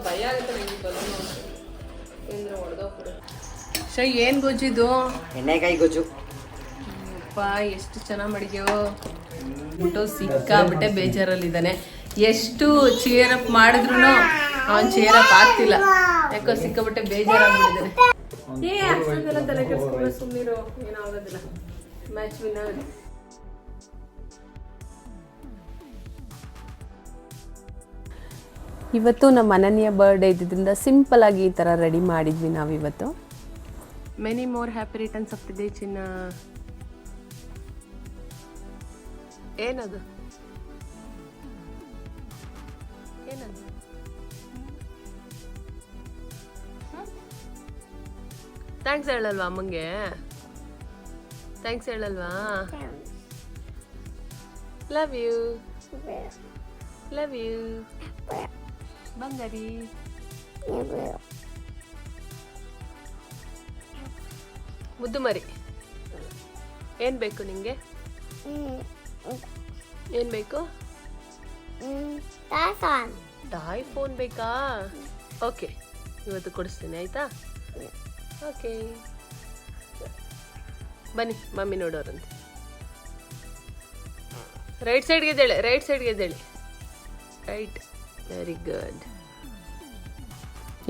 ಭಯ ಆಗುತ್ತೆ ನನಗೆ ಬಲೂನು ಏನಾರ ಹೊಡೆದೋಗ್ಬಿಡು. ಶೈ ಏನು ಗೊಜ್ಜಿದು? ಎಣ್ಣೆಕಾಯಿ ಗೊಜ್ಜು. ಅಪ್ಪ ಎಷ್ಟು ಚೆನ್ನಾಗಿ ಮಾಡಿದ್ಯೋ. ಬಿಟ್ಟು ಸಿಕ್ಕಾಬಿಟ್ಟೆ ಬೇಜಾರಲ್ಲಿದ್ದಾನೆ. ಎಷ್ಟು ಚೇರಪ್ ಮಾಡಿದ್ರು ಅವನು ಚೇರಪ್ ಆಗ್ತಿಲ್ಲ. ಯಾಕೋ ಸಿಕ್ಕಾಬಿಟ್ಟೆ ಬೇಜಾರಾಗ್ಬಿಟ್ಟಿದ್ದಾನೆ. ಅಷ್ಟೊಂದೆಲ್ಲ ತಲೆ ಕೆಡಿಸ್ಕೊಂಡು ಸುಮ್ಮನಿರು, ಏನಾಗೋದಿಲ್ಲ. Match winner. ಇವತ್ತು ನಮ್ಮ ಅನನ್ಯ ಬರ್ಡೇ ಇದ್ದಿದ್ದರಿಂದ ಸಿಂಪಲ್ ಆಗಿ ಈ ಥರ ರೆಡಿ ಮಾಡಿದ್ವಿ ನಾವಿವತ್ತು. Many more happy returns of the day ಚಿನ್ನ. ಏನದು ಏನದು? ಥ್ಯಾಂಕ್ಸ್ ಹೇಳಲ್ವಾ ಅಮ್ಮಂಗೆ? ಥ್ಯಾಂಕ್ಸ್ ಹೇಳಲ್ವಾ? ಲವ್ ಯು ಲವ್ ಯು ಬಂಗಾರಿ. ಮುದ್ದು ಮರಿ, ಏನು ಬೇಕು ನಿಂಗೆ? ಏನು ಬೇಕು? ಟಾಯ್ ಫೋನ್ ಬೇಕಾ? ಓಕೆ, ಇವತ್ತು ಕೊಡಿಸ್ತೀನಿ ಆಯಿತಾ? ಓಕೆ ಬನ್ನಿ, ಮಮ್ಮಿ ನೋಡೋರಂತೆ. ರೈಟ್ ಸೈಡ್ಗೆ ಎದ್ದೇಳಿ, ರೈಟ್ ಸೈಡ್ಗೆ ಎದ್ದೇಳಿ. Right, very good.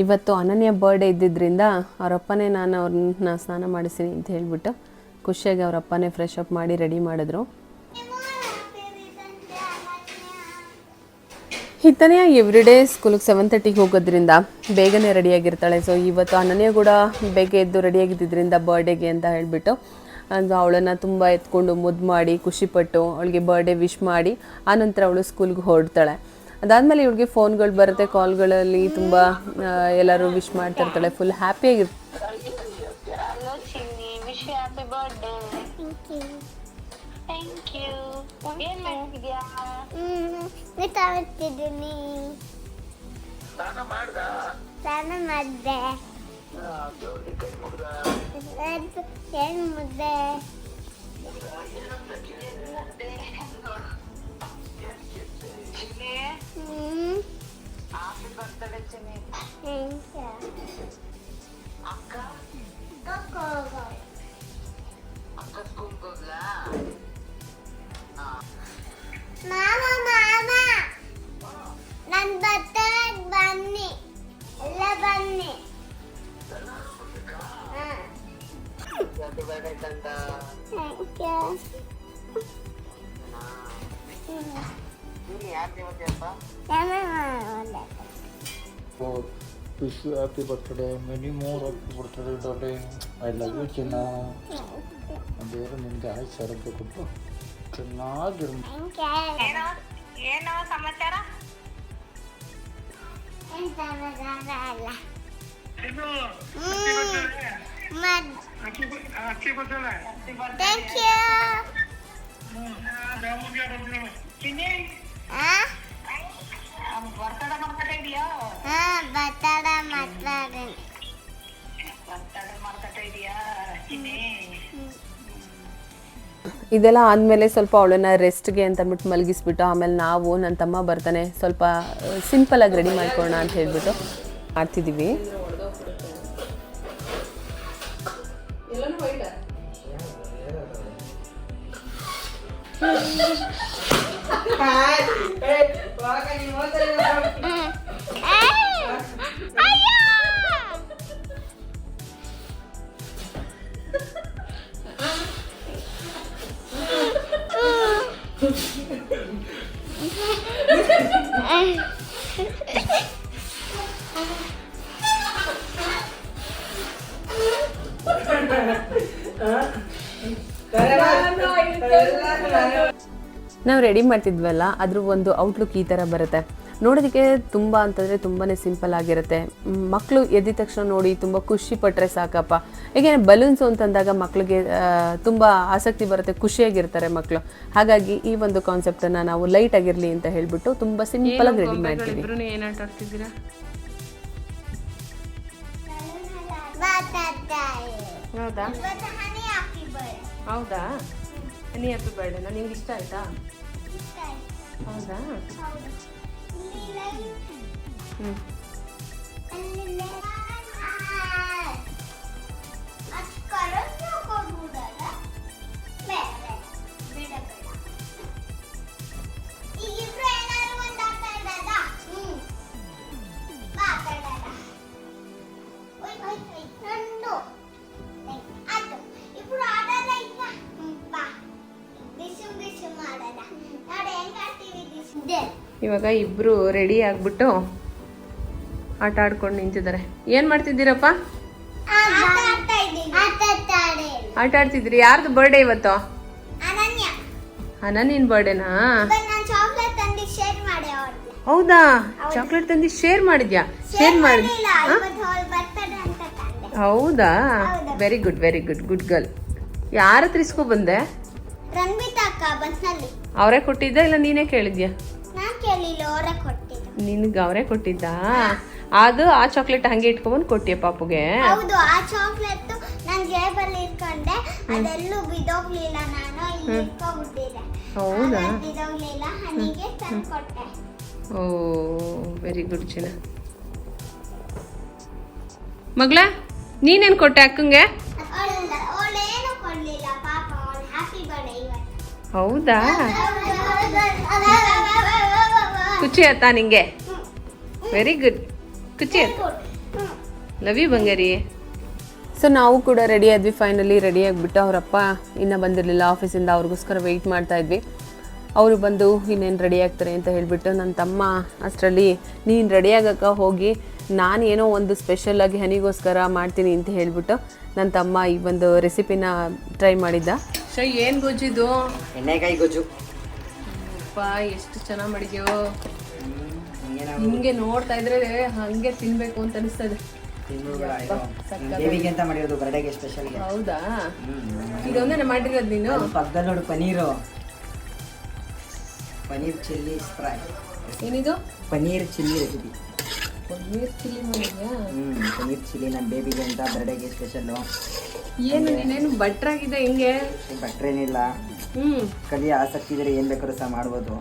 ಇವತ್ತು ಅನನ್ಯ ಬರ್ಡೇ ಇದ್ದಿದ್ದರಿಂದ ಅವರಪ್ಪನೇ ನಾನು ಅವ್ರನ್ನ ಸ್ನಾನ ಮಾಡಿಸ್ತೀನಿ ಅಂತ ಹೇಳಿಬಿಟ್ಟು ಖುಷಿಯಾಗಿ ಅವರಪ್ಪನೇ ಫ್ರೆಶ್ ಅಪ್ ಮಾಡಿ ರೆಡಿ ಮಾಡಿದ್ರು. ಹಿತನೆಯ ಎವ್ರಿಡೇ ಸ್ಕೂಲಿಗೆ 7:30ಗೆ ಹೋಗೋದ್ರಿಂದ ಬೇಗನೆ ರೆಡಿಯಾಗಿರ್ತಾಳೆ. ಸೊ ಇವತ್ತು ಅನನ್ಯ ಕೂಡ ಬೇಗ ಎದ್ದು ರೆಡಿಯಾಗಿದ್ದರಿಂದ ಬರ್ಡೇಗೆ ಅಂತ ಹೇಳಿಬಿಟ್ಟು ಅವಳನ್ನು ತುಂಬ ಎತ್ಕೊಂಡು ಮುದ್ದು ಮಾಡಿ ಖುಷಿಪಟ್ಟು ಅವಳಿಗೆ ಬರ್ಡೇ ವಿಶ್ ಮಾಡಿ ಆನಂತರ ಅವಳು ಸ್ಕೂಲ್ಗೆ ಹೊರಡ್ತಾಳೆ. ಅದಾದಮೇಲೆ ಇವಳಿಗೆ ಫೋನ್ಗಳು ಬರುತ್ತೆ, ಕಾಲ್ಗಳಲ್ಲಿ ತುಂಬ ಎಲ್ಲರೂ ವಿಶ್ ಮಾಡ್ತಾ ಇರ್ತಾಳೆ. ಫುಲ್ ಹ್ಯಾಪಿಯಾಗಿರ್ತಾಳೆ. ಬನ್ನಿ ಎಲ್ಲ ಬನ್ನಿ. Wish you happy birthday, many more happy birthday, darling. I love you, ಚಿನ್ನ. ದೇವರು ನಿನಗೆ ಆಯ್ತು ಆರೋಗ್ಯ ಕೊಟ್ಟು ಚೆನ್ನಾಗಿರು. ಏನೋ ಸಮಾಚಾರ? ಇದೆಲ್ಲ ಆದಮೇಲೆ ಸ್ವಲ್ಪ ಅವಳನ್ನು ರೆಸ್ಟ್ಗೆ ಅಂತ ಅಂದ್ಬಿಟ್ಟು ಮಲಗಿಸ್ಬಿಟ್ಟು ಆಮೇಲೆ ನಾವು ನನ್ನ ತಮ್ಮ ಬರ್ತಾನೆ ಸ್ವಲ್ಪ ಸಿಂಪಲಾಗಿ ರೆಡಿ ಮಾಡ್ಕೊಳ್ಳೋಣ ಅಂತ ಹೇಳ್ಬಿಟ್ಟು ಮಾಡ್ತಿದ್ದೀವಿ. ನಾವು ರೆಡಿ ಮಾಡ್ತಿದ್ವಲ್ಲ ಅದ್ರ ಒಂದು ಔಟ್ಲುಕ್ ಈ ಥರ ಬರುತ್ತೆ. ನೋಡೋದಕ್ಕೆ ತುಂಬ ಅಂತಂದರೆ ತುಂಬಾ ಸಿಂಪಲ್ ಆಗಿರುತ್ತೆ. ಮಕ್ಕಳು ಎದ್ದಿದ ತಕ್ಷಣ ನೋಡಿ ತುಂಬ ಖುಷಿ ಪಟ್ಟರೆ ಸಾಕಪ್ಪ. ಏಕೆಂದರೆ ಬಲೂನ್ಸು ಅಂತಂದಾಗ ಮಕ್ಕಳಿಗೆ ತುಂಬ ಆಸಕ್ತಿ ಬರುತ್ತೆ, ಖುಷಿಯಾಗಿರ್ತಾರೆ ಮಕ್ಕಳು. ಹಾಗಾಗಿ ಈ ಒಂದು ಕಾನ್ಸೆಪ್ಟನ್ನು ನಾವು ಲೈಟ್ ಆಗಿರಲಿ ಅಂತ ಹೇಳ್ಬಿಟ್ಟು ತುಂಬ ಸಿಂಪಲಾಗಿ ರೆಡಿ ಮಾಡ್ತೀವಿ. ಏನು ಆಟ ಆಡ್ತಿದ್ದೀರಾ? ಹೌದಾ ಹೌದಾ ಹನಿ ಹ್ಯಾಪಿ ಬರ್ಡೇ ನಾನು ನಿಂಗೆ ಇಷ್ಟ ಆಯ್ತಾ? ಹೌದಾ? ಇವಾಗ ಇಬ್ರು ರೆಡಿ ಆಗ್ಬಿಟ್ಟು ಆಟ ಆಡ್ಕೊಂಡು ನಿಂತಿದ್ದಾರೆ. ಏನ್ ಮಾಡ್ತಿದ್ದೀರಪ್ಪ? ಆಟ ಆಡ್ತಿದ್ರಿ. ಯಾರ್ದು ಬರ್ಡೇ ಇವತ್ತು? ಅನನ್ಯನ್ ಬರ್ಡೇನಾ? ಹೌದಾ, ಚಾಕ್ಲೇಟ್ ತಂದು ಶೇರ್ ಮಾಡಿದ್ಯಾ? ಶೇರ್ ಮಾಡಿ. ಹೌದಾ, very good very good, good girl. ಯಾರ ಹತ್ರ ಇಸ್ಕೊ ಬಂದೆ? ಅವರೇ ಕೊಟ್ಟಿದ್ದ ಇಲ್ಲ ನೀನೇ ಕೇಳಿದ್ಯಾ? ನಿನ್ಗೆ ಅವರೇ ಕೊಟ್ಟಿದ್ದ? ಅದು ಆ ಚಾಕ್ಲೇಟ್ ಹಂಗೆ ಇಟ್ಕೊಂಡ್ಬಂದು ಕೊಟ್ಟಿಯ ಪಾಪುಗೆ? ಹೌದು, ಆ ಚಾಕ್ಲೇಟ್ ನಾನು ಜೇಬಲ್ಲಿ ಇಟ್ಕೊಂಡೆ, ಅದೆಲ್ಲೂ ಬಿದೋಗ್ಲಿಲ್ಲ, ನಾನು ಇಲ್ಲಿ ಇಟ್ಕೊಂಡ್ಬಿಟ್ಟಿದ್ದೆ. ಹೌದಾ? ಬಿದೋಗ್ಲಿಲ್ಲ, ಹನಿಗೆ ತಂದ್ಕೊಟ್ಟೆ. ಓ ವೆರಿ ಗುಡ್ ಚಿನ್ನ. ಮಗಳ ನೀನೇನು ಕೊಟ್ಟೆ ಅಕ್ಕಂಗೆ? ಅವಳೇನು ಕೊಡ್ಲಿಲ್ಲ ಪಾಪ, ಅವಳು ಹ್ಯಾಪಿ ಬರ್ಡೇ ಇವತ್ತು. ಹೌದಾ? ಖುಷಿ ಆಯ್ತಾ ನಿಂಗೆ? ವೆರಿ ಗುಡ್, ಖುಷಿ ಆಯ್ತು. Love you Bangari. ಸೊ ನಾವು ಕೂಡ ರೆಡಿ ಆದ್ವಿ. ಫೈನಲಿ ರೆಡಿ ಆಗಿಬಿಟ್ಟು ಅವರಪ್ಪ ಇನ್ನೂ ಬಂದಿರಲಿಲ್ಲ ಆಫೀಸಿಂದ, ಅವ್ರಿಗೋಸ್ಕರ ವೆಯ್ಟ್ ಮಾಡ್ತಾ ಇದ್ವಿ. ಅವರು ಬಂದು ಇನ್ನೇನು ರೆಡಿ ಆಗ್ತಾರೆ ಅಂತ ಹೇಳಿಬಿಟ್ಟು ನನ್ನ ತಮ್ಮ ಅಷ್ಟರಲ್ಲಿ ನೀನು ರೆಡಿ ಆಗಕ್ಕೆ ಹೋಗಿ ನಾನು ಏನೋ ಒಂದು ಸ್ಪೆಷಲಾಗಿ ಹನಿಗೋಸ್ಕರ ಮಾಡ್ತೀನಿ ಅಂತ ಹೇಳಿಬಿಟ್ಟು ನನ್ನ ತಮ್ಮ ಈ ಒಂದು ರೆಸಿಪಿನ ಟ್ರೈ ಮಾಡಿದ್ದ. ಸೊ ಏನು ಗೊಜ್ಜಿದು? ಎಣ್ಣೆಕಾಯಿ ಗೊಜ್ಜು. ಅಪ್ಪ ಎಷ್ಟು ಚೆನ್ನಾಗಿ ಮಾಡಿದ್ಯೋ, ಹಿಂಗೆ ನೋಡ್ತಾ ಇದ್ರೆ ಹಂಗೆ ತಿನ್ಬೇಕು ಅಂತ ಅನಿಸ್ತದೆ. ದೇವಿಗೆ ಅಂತ ಮಾಡಿರೋದು, ಬರ್ಡೇಗೆ ಸ್ಪೆಷಲ್. ಹೌದಾ? ಇದೊಂದೇ ಮಾಡಿರೋದು ನೀನು? ಪಕ್ಕದಲ್ಲಿ ನೋಡು ಪನೀರು, ಪನೀರ್ ಚಿಲ್ಲಿ ಫ್ರೈ. ಏನಿದು? Paneer chilli recipe. Paneer chilli ಮಾಡಿದ್ಯಾ? ಪನೀರ್ ಚಿಲ್ಲಿ ನನ್ನ ಬೇಬಿಗೆ ಅಂತ ಬರ್ಡೇಗೆ ಸ್ಪೆಷಲ್ಲು. ಏನು ನೀನೇನು ಭಟ್ರಾಗಿದೆ ಹಿಂಗೆ? ಭಟ್ರೇನಿಲ್ಲ, ಕಲಿಯ ಆಸಕ್ತಿ ಇದ್ರೆ ಏನು ಬೇಕಾದ್ರೂ ಸಹ ಮಾಡ್ಬೋದು.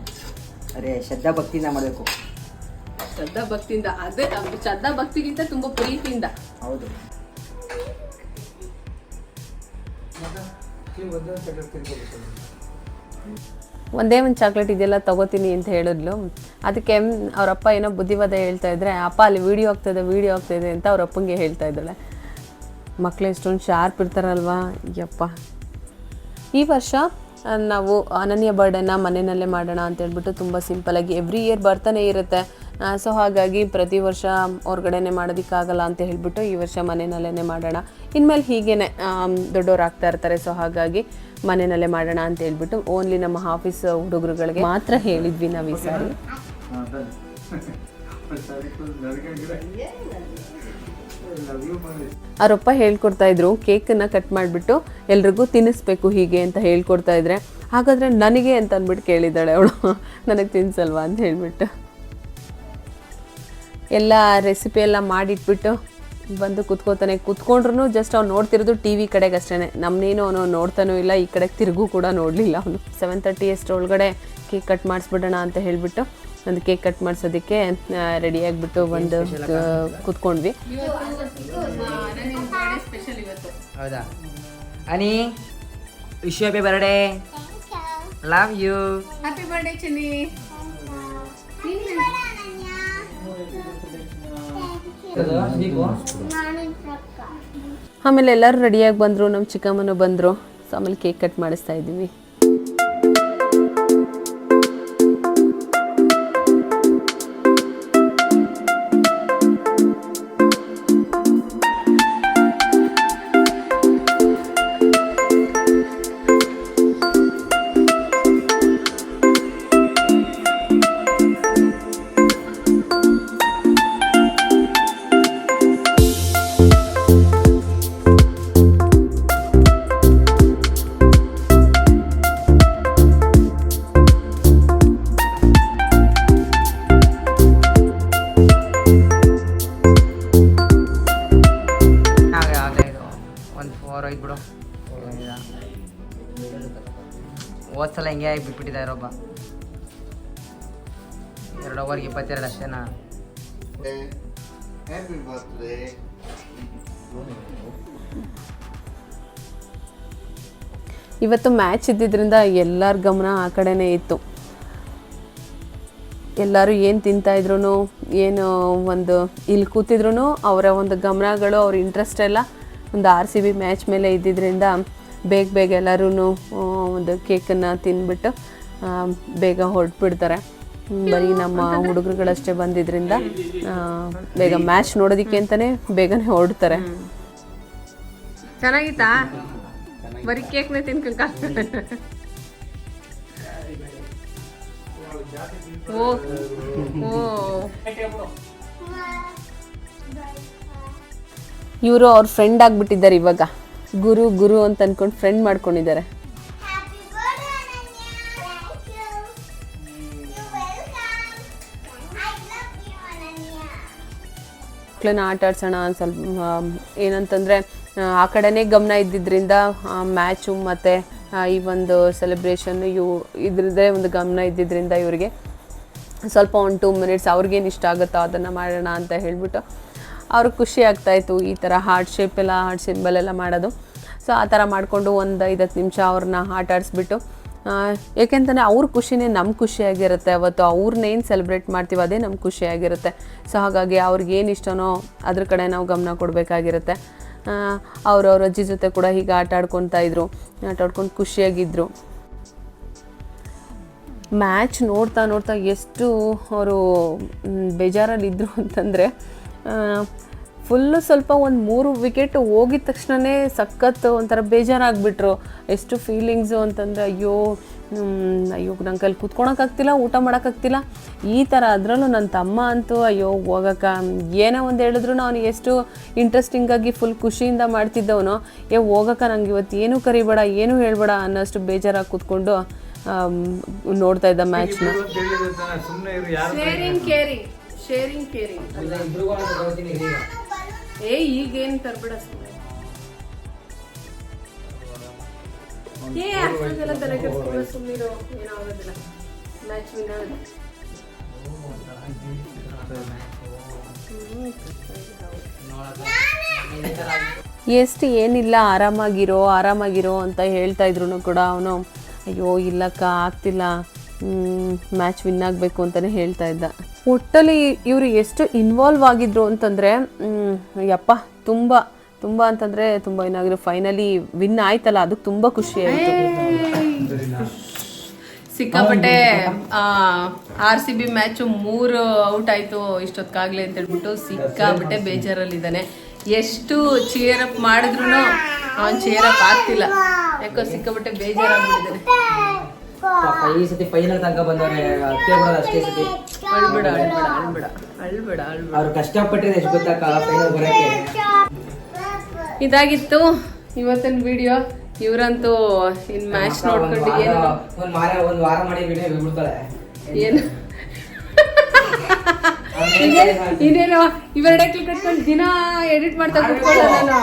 ಅರೆ ಶ್ರದ್ಧಾ ಭಕ್ತಿಯಿಂದ ಮಾಡಬೇಕು. ಶ್ರದ್ಧಾ ಭಕ್ತಿಯಿಂದ? ಅದೇ ಶ್ರದ್ಧಾ ಭಕ್ತಿಗಿಂತ ತುಂಬ ಪ್ರೀತಿಯಿಂದ. ಹೌದು. ಒಂದೇ ಒಂದು ಚಾಕ್ಲೇಟ್ ಇದೆಲ್ಲ ತಗೋತೀನಿ ಅಂತ ಹೇಳಿದ್ಲು. ಅದಕ್ಕೆ ಅವರಪ್ಪ ಏನೋ ಬುದ್ಧಿವಾದ ಹೇಳ್ತಾ ಇದ್ರೆ, ಅಪ್ಪ ಅಲ್ಲಿ ವೀಡಿಯೋ ಆಗ್ತಾಯಿದೆ ಅಂತ ಅವ್ರ ಅಪ್ಪಂಗೆ ಹೇಳ್ತಾ ಇದ್ದಾಳೆ. ಮಕ್ಕಳು ಎಷ್ಟೊಂದು ಶಾರ್ಪ್ ಇರ್ತಾರಲ್ವಾ, ಯಪ್ಪ. ಈ ವರ್ಷ ನಾವು ಅನನ್ಯ ಬರ್ಡೇನ ಮನೆಯಲ್ಲೇ ಮಾಡೋಣ ಅಂತ ಹೇಳ್ಬಿಟ್ಟು ತುಂಬ ಸಿಂಪಲಾಗಿ ಎವ್ರಿ ಇಯರ್ ಬರ್ತಾನೆ ಇರುತ್ತೆ. ಸೊ ಹಾಗಾಗಿ ಪ್ರತಿ ವರ್ಷ ಹೊರಗಡೆನೆ ಮಾಡೋದಕ್ಕಾಗಲ್ಲ ಅಂತ ಹೇಳ್ಬಿಟ್ಟು ಈ ವರ್ಷ ಮನೆಯಲ್ಲೇ ಮಾಡೋಣ. ಇನ್ಮೇಲೆ ಹೀಗೇನೆ ದೊಡ್ಡವ್ರು ಆಗ್ತಾ ಇರ್ತಾರೆ. ಸೊ ಹಾಗಾಗಿ ಮನೆಯಲ್ಲೇ ಮಾಡೋಣ ಅಂತ ಹೇಳ್ಬಿಟ್ಟು ಓನ್ಲಿ ನಮ್ಮ ಆಫೀಸ್ ಹುಡುಗರುಗಳಿಗೆ ಮಾತ್ರ ಹೇಳಿದ್ವಿ ನಾವು ಈ ಸಾರಿ. ಅವರಪ್ಪ ಹೇಳ್ಕೊಡ್ತಾ ಇದ್ರು, ಕೇಕನ್ನು ಕಟ್ ಮಾಡಿಬಿಟ್ಟು ಎಲ್ರಿಗೂ ತಿನ್ನಿಸ್ಬೇಕು ಹೀಗೆ ಅಂತ ಹೇಳ್ಕೊಡ್ತಾ ಇದ್ರೆ. ಹಾಗಾದರೆ ನನಗೆ ಅಂತ ಅಂದ್ಬಿಟ್ಟು ಕೇಳಿದ್ದಾಳೆ ಅವಳು, ನನಗೆ ತಿನ್ಸಲ್ವಾ ಅಂತ ಹೇಳ್ಬಿಟ್ಟು. ಎಲ್ಲ ರೆಸಿಪಿ ಎಲ್ಲ ಮಾಡಿಟ್ಬಿಟ್ಟು ಬಂದು ಕೂತ್ಕೊಂಡ್ರು ಜಸ್ಟ್ ಅವ್ನು ನೋಡ್ತಿರೋದು ಟಿ ವಿ ಕಡೆಗೆ ಅಷ್ಟೇ. ನಮ್ಮನೇನು ಅವನು ನೋಡ್ತಾನೂ ಇಲ್ಲ, ಈ ಕಡೆಗೆ ತಿರುಗೂ ಕೂಡ ನೋಡಲಿಲ್ಲ ಅವನು. 7:30 ಅಷ್ಟರೊಳಗಡೆ ಕೇಕ್ ಕಟ್ ಮಾಡಿಸ್ಬಿಡೋಣ ಅಂತ ಹೇಳಿಬಿಟ್ಟು ಒಂದು ಕೇಕ್ ಕಟ್ ಮಾಡಿಸೋದಕ್ಕೆ ರೆಡಿ ಆಗಿಬಿಟ್ಟು ಒಂದು ಕೂತ್ಕೊಂಡ್ವಿ. ಹೌದಾ Ani? Wish you happy birthday. Love you. Happy birthday ಚಿನ್ನಿ. ಆಮೇಲೆ ಎಲ್ಲರೂ ರೆಡಿಯಾಗಿ ಬಂದರು, ನಮ್ಮ ಚಿಕ್ಕಮ್ಮನೂ ಬಂದರು. ಸೊ ಆಮೇಲೆ ಕೇಕ್ ಕಟ್ ಮಾಡಿಸ್ತಾ ಇದ್ದೀವಿ. ಹೋದ್ಸಲ ಹಿಂಗೆ ಆಗಿ ಬಿಟ್ಬಿಟ್ಟಿದ್ದಾರೆ ಒಬ್ಬ. 2 ಓವರ್ಗೆ 22 ಅಷ್ಟೇನಾ? ಇವತ್ತು ಮ್ಯಾಚ್ ಇದ್ದಿದ್ದರಿಂದ ಎಲ್ಲರ ಗಮನ ಆ ಕಡೆನೇ ಇತ್ತು. ಎಲ್ಲರೂ ಏನು ತಿಂತಾಯಿದ್ರು, ಏನು ಒಂದು ಇಲ್ಲಿ ಕೂತಿದ್ರು ಅವರ ಒಂದು ಗಮನಗಳು, ಅವ್ರ ಇಂಟ್ರೆಸ್ಟ್ ಎಲ್ಲ ಒಂದು RCB ಮ್ಯಾಚ್ ಮೇಲೆ ಇದ್ದಿದ್ದರಿಂದ ಬೇಗ ಎಲ್ಲರೂ ಒಂದು ಕೇಕನ್ನು ತಿಂದ್ಬಿಟ್ಟು ಬೇಗ ಹೊರಟ್ಬಿಡ್ತಾರೆ. ಬರೀ ನಮ್ಮ ಹುಡುಗರುಗಳಷ್ಟೇ ಬಂದಿದ್ದರಿಂದ ಬೇಗ ಮ್ಯಾಚ್ ನೋಡೋದಕ್ಕೆ ಅಂತಲೇ ಬೇಗನೆ ಹೊರಡ್ತಾರೆ. ಚೆನ್ನಾಗಿತ್ತಾ? ಬರೀ ಕೇಕ್ನೇ ತಿನ್ಕೊಂಡ ಇವರು ಅವ್ರ ಫ್ರೆಂಡ್ ಆಗಿಬಿಟ್ಟಿದ್ದಾರೆ. ಇವಾಗ ಗುರು ಅಂತ ಅನ್ಕೊಂಡು ಫ್ರೆಂಡ್ ಮಾಡ್ಕೊಂಡಿದ್ದಾರೆ. ಮಕ್ಕಳನ್ನ ಆಟ ಆಡ್ಸೋಣ ಸ್ವಲ್ಪ, ಏನಂತಂದರೆ ಆ ಕಡೆನೇ ಗಮನ ಇದ್ದಿದ್ದರಿಂದ ಮ್ಯಾಚು ಮತ್ತು ಈ ಒಂದು ಸೆಲೆಬ್ರೇಷನ್ ಇದ್ರದ್ದೇ ಒಂದು ಗಮನ ಇದ್ದಿದ್ದರಿಂದ ಇವರಿಗೆ ಸ್ವಲ್ಪ 1-2 ಮಿನಿಟ್ಸ್ ಅವ್ರಿಗೇನು ಇಷ್ಟ ಆಗುತ್ತೋ ಅದನ್ನು ಮಾಡೋಣ ಅಂತ ಹೇಳಿಬಿಟ್ಟು ಅವ್ರಿಗೆ ಖುಷಿ ಆಗ್ತಾಯಿತ್ತು. ಈ ಥರ ಹಾರ್ಟ್ ಸಿಂಬಲ್ ಎಲ್ಲ ಮಾಡೋದು. ಸೊ ಆ ಥರ ಮಾಡಿಕೊಂಡು ಒಂದು 5-10 ನಿಮಿಷ ಅವ್ರನ್ನ ಆಟ ಆಡಿಸ್ಬಿಟ್ಟು, ಏಕೆಂತಂದರೆ ಅವ್ರ ಖುಷಿನೇ ನಮ್ಮ ಖುಷಿಯಾಗಿರುತ್ತೆ. ಅವತ್ತು ಅವ್ರನ್ನೇನು ಸೆಲೆಬ್ರೇಟ್ ಮಾಡ್ತೀವಿ ಅದೇ ನಮ್ಮ ಖುಷಿಯಾಗಿರುತ್ತೆ. ಸೊ ಹಾಗಾಗಿ ಅವ್ರಿಗೇನು ಇಷ್ಟನೋ ಅದ್ರ ಕಡೆ ನಾವು ಗಮನ ಕೊಡಬೇಕಾಗಿರುತ್ತೆ. ಅವ್ರವ್ರ ಅಜ್ಜಿ ಜೊತೆ ಕೂಡ ಹೀಗೆ ಆಟ ಆಡ್ಕೊಂಡು ಖುಷಿಯಾಗಿದ್ದರು. ಮ್ಯಾಚ್ ನೋಡ್ತಾ ಎಷ್ಟು ಅವರು ಬೇಜಾರಲ್ಲಿದ್ದರು ಅಂತಂದರೆ, ಫುಲ್ಲು ಸ್ವಲ್ಪ ಒಂದು 3 ವಿಕೆಟ್ ಹೋಗಿದ ತಕ್ಷಣವೇ ಸಖತ್ ಒಂಥರ ಬೇಜಾರಾಗಿಬಿಟ್ರು. ಎಷ್ಟು ಫೀಲಿಂಗ್ಸು ಅಂತಂದರೆ, ಅಯ್ಯೋ ನನ್ನ ಕೈಲಿ ಕೂತ್ಕೊಳಕ್ಕಾಗ್ತಿಲ್ಲ, ಊಟ ಮಾಡೋಕ್ಕಾಗ್ತಿಲ್ಲ ಈ ಥರ. ಅದರಲ್ಲೂ ನನ್ನ ತಮ್ಮ ಅಂತೂ ಅಯ್ಯೋ ಹೋಗಕ್ಕ ಏನೋ ಒಂದು ಹೇಳಿದ್ರು ಅವನಿಗೆ ಎಷ್ಟು ಇಂಟ್ರೆಸ್ಟಿಂಗಾಗಿ ಫುಲ್ ಖುಷಿಯಿಂದ ಮಾಡ್ತಿದ್ದವನು, ಹೋಗಕ್ಕ ನಂಗೆ ಇವತ್ತು ಏನೂ ಕರಿಬೇಡ, ಏನೂ ಹೇಳ್ಬೇಡ ಅನ್ನೋಷ್ಟು ಬೇಜಾರಾಗಿ ಕೂತ್ಕೊಂಡು ನೋಡ್ತಾ ಇದ್ದ ಮ್ಯಾಚ್ನ. ಶೇರಿಂಗ್ ಕೇರಿಂಗ್ ಈಗೇನು ತರ್ಬೇಡ ಅಷ್ಟೊಂದೆಲ್ಲ ತಲೆ ಕೆಡಿಸ್ಕೊಂಡು ಸುಮ್ಮನಿರೋ, ಏನೋ ಆಗೋದಿಲ್ಲ. ಮ್ಯಾಚ್ ವಿನ್ ಆಗೋದು. ಎಷ್ಟು ಏನಿಲ್ಲ ಆರಾಮಾಗಿರೋ ಅಂತ ಹೇಳ್ತಾ ಇದ್ರು ಕೂಡ ಅವನು ಅಯ್ಯೋ ಇಲ್ಲಕ್ಕ ಆಗ್ತಿಲ್ಲ, ಮ್ಯಾಚ್ ವಿನ್ ಆಗಬೇಕು ಅಂತಲೇ ಹೇಳ್ತಾ ಇದ್ದ. ಒಟ್ಟಲ್ಲಿ ಇವರು ಎಷ್ಟು ಇನ್ವಾಲ್ವ್ ಆಗಿದ್ರು ಅಂತಂದರೆ ಯಪ್ಪ ತುಂಬ ಅಂತಂದರೆ ತುಂಬ ಏನಾಗಿರೋ. ಫೈನಲಿ ವಿನ್ ಆಯ್ತಲ್ಲ, ಅದಕ್ಕೆ ತುಂಬ ಖುಷಿ ಆಯಿತು. ಸಿಕ್ಕಾಪಟ್ಟೆ RCB ಮ್ಯಾಚು 3 ಔಟ್ ಆಯಿತು ಇಷ್ಟೊತ್ತಾಗಲೇ ಅಂತ ಹೇಳ್ಬಿಟ್ಟು ಸಿಕ್ಕಾಪಟ್ಟೆ ಬೇಜಾರಲ್ಲಿದ್ದಾನೆ. ಎಷ್ಟು ಚೇರಪ್ ಮಾಡಿದ್ರು ಅವನು ಚೇರಪ್ ಆಗ್ತಿಲ್ಲ, ಯಾಕೋ ಸಿಕ್ಕಾಪಟ್ಟೆ ಬೇಜಾರಾಗ್ಬಿಟ್ಟಿದ್ದಾನೆ. ಈ ಸತಿ ಫೈನಲ್ ತನಕ ಬಂದವ್ರೆ, ಅಷ್ಟೇ ಸತಿ ಅಳ್ಬೇಡ. ಅವ್ರು ಕಷ್ಟಪಟ್ಟಿದ್ರೆ ಎಷ್ಟು ಗೊತ್ತಾಕ ಫೈನಲ್ ಬರೋಕ್ಕೆ. ಇದಾಗಿತ್ತು ಇವತ್ತಿನ ವಿಡಿಯೋ. ಇವರಂತೂ ಇನ್ ಮ್ಯಾಚ್ ನೋಡ್ಕೊಂಡು ಏನು ಒಂದು ವಾರ ಮಾಡಿ ವಿಡಿಯೋ ಬಿಡ್ತಾಳೆ. ಏನು ಇನ್ನೇನು ಇವೆರಡಕ್ಕೆ ಕಟ್ಕೊಂಡು ದಿನ ಎಡಿಟ್ ಮಾಡ್ತಾ ಕೂತ್ಕೊಳ್ಳೋ ನಾನು.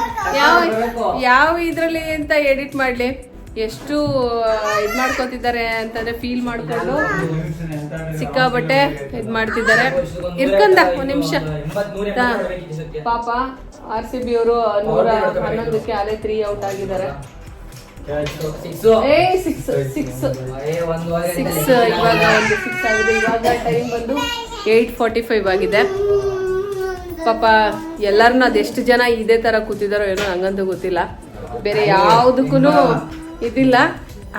ಯಾವ ಇದ್ರಲ್ಲಿ ಅಂತ ಎಡಿಟ್ ಮಾಡ್ಲಿ, ಎಷ್ಟು ಇದು ಮಾಡ್ಕೊತಿದ್ದಾರೆ ಅಂತಂದ್ರೆ ಫೀಲ್ ಮಾಡ್ಕೊಂಡು ಸಿಕ್ಕಾಬಟ್ಟೆ ಇದು ಮಾಡ್ತಿದ್ದಾರೆ. ಇರ್ಕಂದ ಒಂದು ನಿಮಿಷ ಪಾಪ. RCB ಅವರು 111ಕ್ಕೆ ಅಲ್ಲೇ 3 ಔಟ್ ಆಗಿದ್ದಾರೆ. 6 ಇವಾಗ ಒಂದು 6 ಆಗಿದೆ. ಇವಾಗ ಟೈಮ್ ಬಂದು 8:45 ಆಗಿದೆ. ಪಾಪ ಎಲ್ಲರನ್ನ ಅದೆಷ್ಟು ಜನ ಇದೇ ತರ ಕೂತಿದಾರೋ ಏನೋ ನಂಗಂತೂ ಗೊತ್ತಿಲ್ಲ. ಬೇರೆ ಯಾವುದಕ್ಕೂ ಇದಿಲ್ಲ,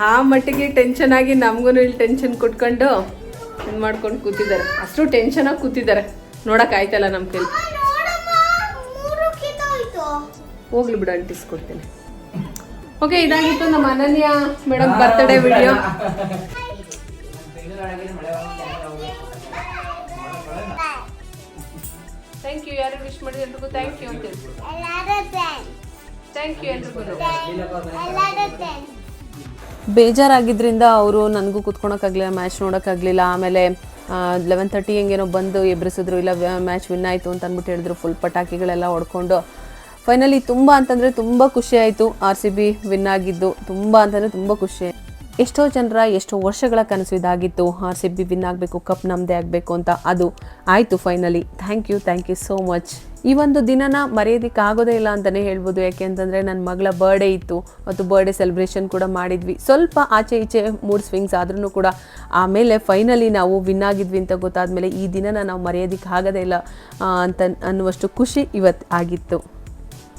ಆ ಮಟ್ಟಿಗೆ ಟೆನ್ಷನ್ ಆಗಿ ನಮಗೂ ಇಲ್ಲಿ ಟೆನ್ಷನ್ ಕೊಟ್ಕೊಂಡು ಇದು ಮಾಡ್ಕೊಂಡು ಕೂತಿದ್ದಾರೆ. ಅಷ್ಟು ಟೆನ್ಷನ್ ಆಗಿ ಕೂತಿದ್ದಾರೆ, ನೋಡಕ್ ಆಯ್ತಲ್ಲ ನಮ್ಮ ಕೈಲಿ. ಹೋಗ್ಲಿ ಬಿಡು, ಅಂಟಿಸ್ಕೊಡ್ತೀನಿ. ಓಕೆ, ಇದಾಗಿತ್ತು ನಮ್ಮ Ananya madam birthday video. Thank you. ಯಾರು ವಿಶ್ ಮಾಡಿದ್ರೆ ಎಲ್ರಿಗೂ ಥ್ಯಾಂಕ್ ಯು ಅಂತ ಹೇಳ್ಬಿಟ್ಟು. ಥ್ಯಾಂಕ್ ಯು ಎಲ್ರಿಗೂ. ಬೇಜಾರಾಗಿದ್ದರಿಂದ ಅವರು ನನಗೂ ಕೂತ್ಕೊಳಕ್ಕಾಗಲಿಲ್ಲ, ಮ್ಯಾಚ್ ನೋಡೋಕ್ಕಾಗಲಿಲ್ಲ. ಆಮೇಲೆ 11:30 ಹೆಂಗೇನೋ ಬಂದು ಎಬ್ರಿಸಿದ್ರು, ಇಲ್ಲ ಮ್ಯಾಚ್ ವಿನ್ ಆಯಿತು ಅಂತ ಅಂದ್ಬಿಟ್ಟು ಹೇಳಿದ್ರು. ಫುಲ್ ಪಟಾಕಿಗಳೆಲ್ಲ ಹೊಡ್ಕೊಂಡು ಫೈನಲಿ ತುಂಬ ಅಂತಂದರೆ ತುಂಬ ಖುಷಿ ಆಯಿತು. RCB ವಿನ್ ಆಗಿದ್ದು ತುಂಬ ಅಂತಂದರೆ ತುಂಬ ಖುಷಿ ಆಯಿತು. ಎಷ್ಟೋ ಜನರ ಎಷ್ಟೋ ವರ್ಷಗಳ ಕನಸು ಇದಾಗಿತ್ತು, RCB ವಿನ್ ಆಗಬೇಕು, ಕಪ್ ನಮ್ಮದೇ ಆಗಬೇಕು ಅಂತ. ಅದು ಆಯಿತು finally. Thank you so much. ಈ ಒಂದು ದಿನನ ಮರೆಯೋದಕ್ಕೆ ಆಗೋದೇ ಇಲ್ಲ ಅಂತಲೇ ಹೇಳ್ಬೋದು. ಯಾಕೆ ಅಂತಂದರೆ ನನ್ನ ಮಗಳ ಬರ್ಡೇ ಇತ್ತು, ಮತ್ತು ಬರ್ಡೇ ಸೆಲೆಬ್ರೇಷನ್ ಕೂಡ ಮಾಡಿದ್ವಿ. ಸ್ವಲ್ಪ ಆಚೆ ಈಚೆ ಮೂಡ್ ಸ್ವಿಂಗ್ಸ್ ಆದ್ರೂ ಕೂಡ ಆಮೇಲೆ ಫೈನಲಿ ನಾವು ವಿನ್ ಆಗಿದ್ವಿ ಅಂತ ಗೊತ್ತಾದಮೇಲೆ ಈ ದಿನನ ನಾವು ಮರೆಯೋದಕ್ಕೆ ಆಗೋದೇ ಇಲ್ಲ ಅಂತ ಅನ್ನುವಷ್ಟು ಖುಷಿ ಇವತ್ತು ಆಗಿತ್ತು.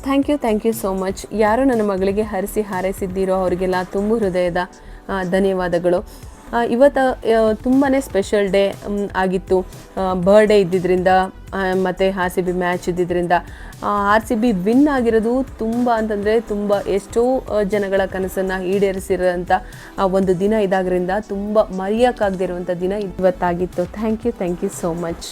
Thank you so much. ಯಾರು ನನ್ನ ಮಗಳಿಗೆ ಹಾರೈಸಿದ್ದೀರೋ ಅವರಿಗೆಲ್ಲ ತುಂಬ ಹೃದಯದ ಧನ್ಯವಾದಗಳು. ಇವತ್ತು ತುಂಬಾ ಸ್ಪೆಷಲ್ ಡೇ ಆಗಿತ್ತು. ಬರ್ಡೇ ಇದ್ದಿದ್ದರಿಂದ ಮತ್ತು RCB ಮ್ಯಾಚ್ ಇದ್ದಿದ್ದರಿಂದ RCB ವಿನ್ ಆಗಿರೋದು ತುಂಬ ಎಷ್ಟೋ ಜನಗಳ ಕನಸನ್ನು ಈಡೇರಿಸಿರೋಂಥ ಒಂದು ದಿನ ಇದಾದ್ರಿಂದ ತುಂಬ ಮರೆಯೋಕ್ಕಾಗದಿರುವಂಥ ದಿನ ಇವತ್ತಾಗಿತ್ತು. Thank you so much.